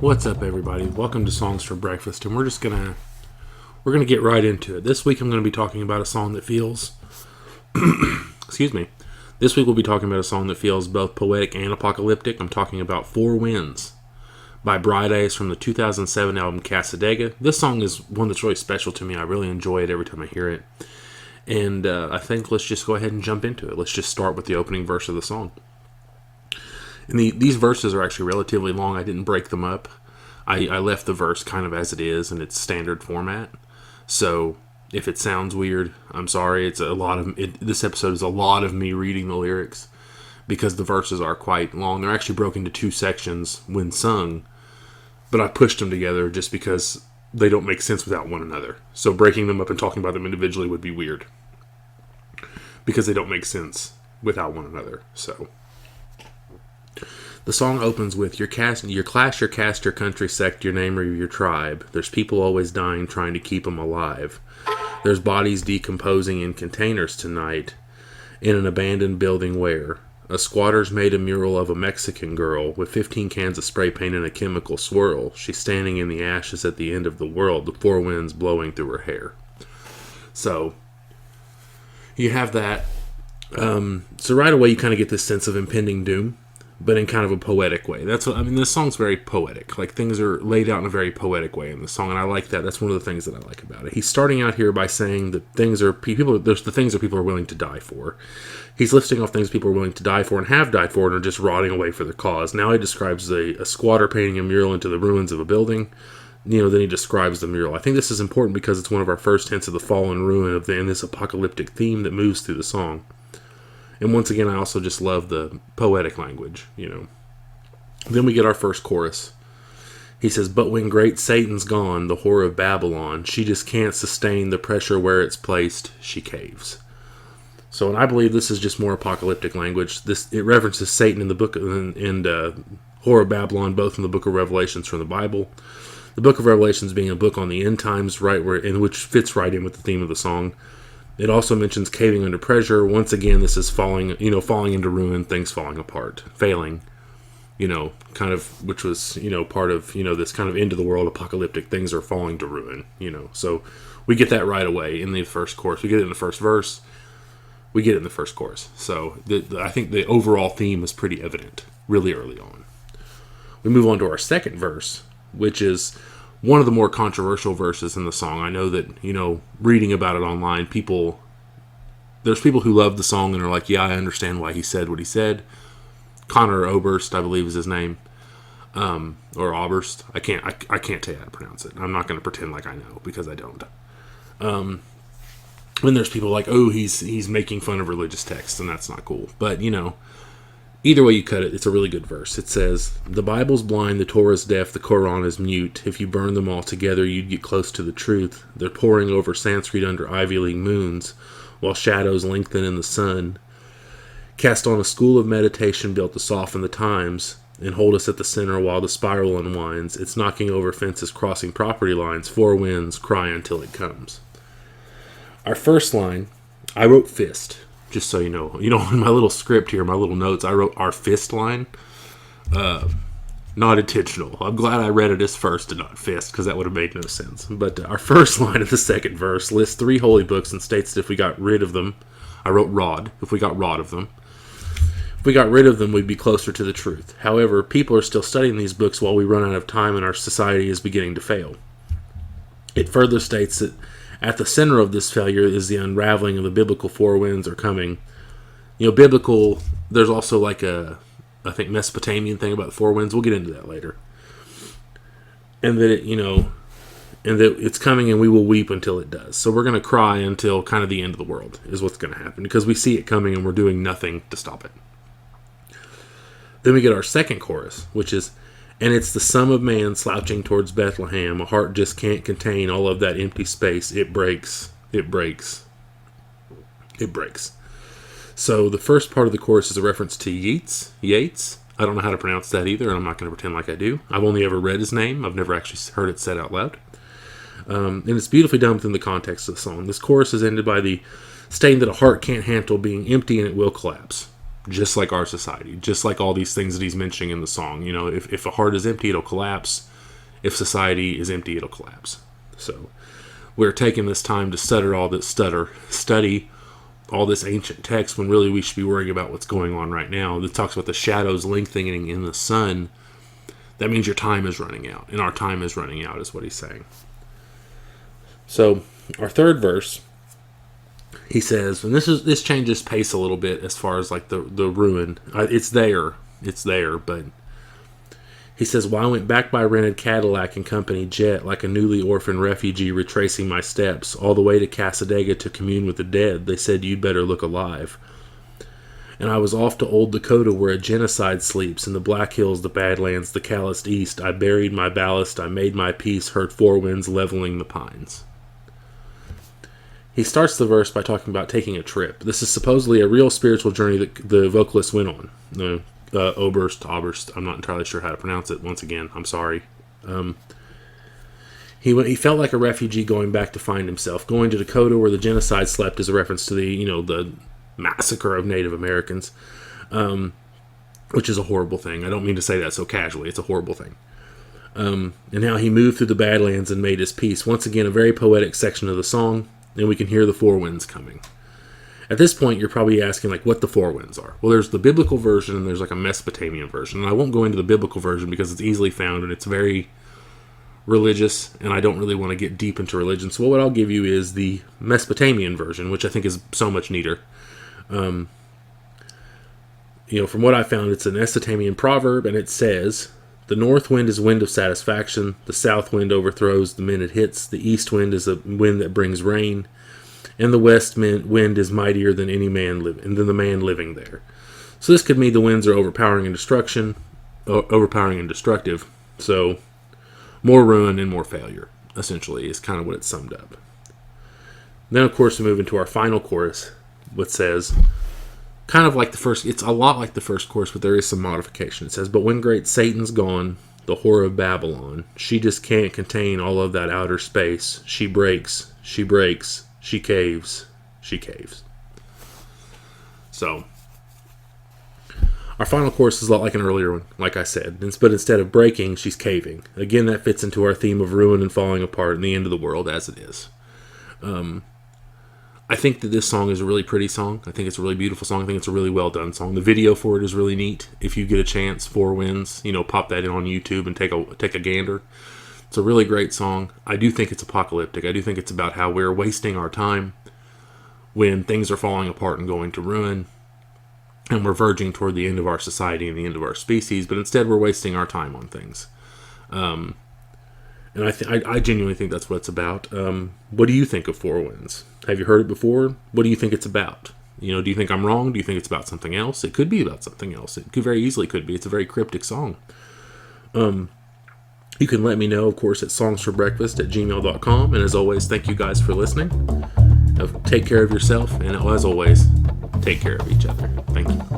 What's up, everybody? Welcome to Songs for Breakfast, and we're gonna get right into it. This week I'm gonna be talking about a song that feels excuse me. This week we'll be talking about a song that feels both poetic and apocalyptic. I'm talking about Four Winds by Bright Eyes from the 2007 album Cassadaga. This song is one that's really special to me. I really enjoy it every time I hear it. And I think let's just go ahead and jump into it. Let's just start with the opening verse of the song. And these verses are actually relatively long. I didn't break them up. I left the verse kind of as it is in its standard format. So if it sounds weird, I'm sorry. This episode is a lot of me reading the lyrics because the verses are quite long. They're actually broken into two sections when sung, but I pushed them together just because they don't make sense without one another. So breaking them up and talking about them individually would be weird because they don't make sense without one another. So the song opens with your class, your caste, your country, sect, your name, or your tribe. There's people always dying trying to keep them alive. There's bodies decomposing in containers tonight in an abandoned building where a squatter's made a mural of a Mexican girl with 15 cans of spray paint and a chemical swirl. She's standing in the ashes at the end of the world, the four winds blowing through her hair. So you have that. So right away you kind of get this sense of impending doom, but in kind of a poetic way. That's what I mean. This song's very poetic. Like, things are laid out in a very poetic way in the song, and I like that. That's one of the things that I like about it. He's starting out here by saying that there's the things that people are willing to die for. He's listing off things people are willing to die for and have died for and are just rotting away for their cause. Now he describes a squatter painting a mural into the ruins of a building. Then he describes the mural. I think this is important because it's one of our first hints of the fall and ruin in this apocalyptic theme that moves through the song. And once again, I also just love the poetic language, Then we get our first chorus. He says, "But when great Satan's gone, the whore of Babylon, she just can't sustain the pressure where it's placed, she caves." So, and I believe this is just more apocalyptic language. It references Satan in the book and whore of Babylon, both in the book of Revelations from the Bible. The book of Revelations being a book on the end times, which fits right in with the theme of the song. It also mentions caving under pressure. Once again, this is falling into ruin, things falling apart, failing, which was, part of, this kind of end of the world apocalyptic, things are falling to ruin, So we get that right away in the first chorus. We get it in the first verse. We get it in the first chorus. So I think the overall theme is pretty evident really early on. We move on to our second verse, which is one of the more controversial verses in the song. I know that, reading about it online, there's people who love the song and are like, yeah, I understand why he said what he said. Connor Oberst, I believe is his name. Or Oberst. I can't tell you how to pronounce it. I'm not going to pretend like I know, because I don't. And there's people like, oh, he's making fun of religious texts, and that's not cool. But, either way you cut it, it's a really good verse. It says, "The Bible's blind, the Torah is deaf, the Quran is mute. If you burn them all together, you'd get close to the truth. They're poring over Sanskrit under Ivy League moons, while shadows lengthen in the sun. Cast on a school of meditation built to soften the times, and hold us at the center while the spiral unwinds. It's knocking over fences, crossing property lines. Four winds, cry until it comes." Our first line, I wrote fist. Just so you know, in my little script here, my little notes, I wrote our fist line. Not intentional. I'm glad I read it as first and not fist, because that would have made no sense. But our first line of the second verse lists 3 holy books and states that if we got rid of them, I wrote rod, if we got rod of them. If we got rid of them, we'd be closer to the truth. However, people are still studying these books while we run out of time and our society is beginning to fail. It further states that at the center of this failure is the unraveling of the biblical four winds are coming. Biblical, there's also like I think Mesopotamian thing about the four winds. We'll get into that later. And that and that it's coming and we will weep until it does. So we're going to cry until kind of the end of the world is what's going to happen, because we see it coming and we're doing nothing to stop it. Then we get our second chorus, which is, "And it's the sum of man slouching towards Bethlehem. A heart just can't contain all of that empty space. It breaks. It breaks. It breaks." So the first part of the chorus is a reference to Yeats. I don't know how to pronounce that either, and I'm not going to pretend like I do. I've only ever read his name. I've never actually heard it said out loud. And it's beautifully done within the context of the song. This chorus is ended by the stating that a heart can't handle being empty and it will collapse. Just like our society, just like all these things that he's mentioning in the song. You know, if a heart is empty, it'll collapse. If society is empty, it'll collapse. So we're taking this time to study all this ancient text when really we should be worrying about what's going on right now. It talks about the shadows lengthening in the sun. That means your time is running out, and our time is running out, is what he's saying. So our third verse, he says, and this changes pace a little bit as far as like the ruin. It's there, but he says, "Well, I went back by rented Cadillac and company jet like a newly orphaned refugee, retracing my steps all the way to Cassadaga to commune with the dead. They said you'd better look alive. And I was off to old Dakota where a genocide sleeps, in the Black Hills, the Badlands, the calloused East. I buried my ballast, I made my peace, heard four winds leveling the pines." He starts the verse by talking about taking a trip. This is supposedly a real spiritual journey that the vocalist went on. Oberst, I'm not entirely sure how to pronounce it. Once again, I'm sorry. He felt like a refugee going back to find himself. Going to Dakota where the genocide slept is a reference to the massacre of Native Americans, which is a horrible thing. I don't mean to say that so casually. It's a horrible thing. And how he moved through the Badlands and made his peace. Once again, a very poetic section of the song, and we can hear the four winds coming. At this point, you're probably asking like what the four winds are. Well, there's the biblical version and there's like a Mesopotamian version. And I won't go into the biblical version because it's easily found and it's very religious, and I don't really want to get deep into religion. So what I'll give you is the Mesopotamian version, which I think is so much neater. From what I found, it's an Mesopotamian proverb, and it says, "The north wind is wind of satisfaction. The south wind overthrows the men it hits. The east wind is a wind that brings rain. And the west wind is mightier than any man than the man living there." So this could mean the winds are overpowering and destructive. So more ruin and more failure, essentially, is kind of what it's summed up. Then, of course, we move into our final chorus, which says, kind of like the first, it's a lot like the first chorus, but there is some modification. It says, "But when great Satan's gone, the whore of Babylon, she just can't contain all of that outer space. She breaks, she breaks, she caves, she caves." So, our final chorus is a lot like an earlier one, like I said. But instead of breaking, she's caving. Again, that fits into our theme of ruin and falling apart and the end of the world as it is. I think that this song is a really pretty song. I think it's a really beautiful song. I think it's a really well done song. The video for it is really neat. If you get a chance, Four Winds, pop that in on YouTube and take a gander. It's a really great song. I do think it's apocalyptic. I do think it's about how we're wasting our time when things are falling apart and going to ruin, and we're verging toward the end of our society and the end of our species, but instead we're wasting our time on things. And I genuinely think that's what it's about. What do you think of Four Winds? Have you heard it before? What do you think it's about? Do you think I'm wrong? Do you think it's about something else? It could be about something else. It could very easily could be. It's a very cryptic song. You can let me know, of course, at songsforbreakfast@gmail.com. And as always, thank you guys for listening. Take care of yourself, and as always, take care of each other. Thank you.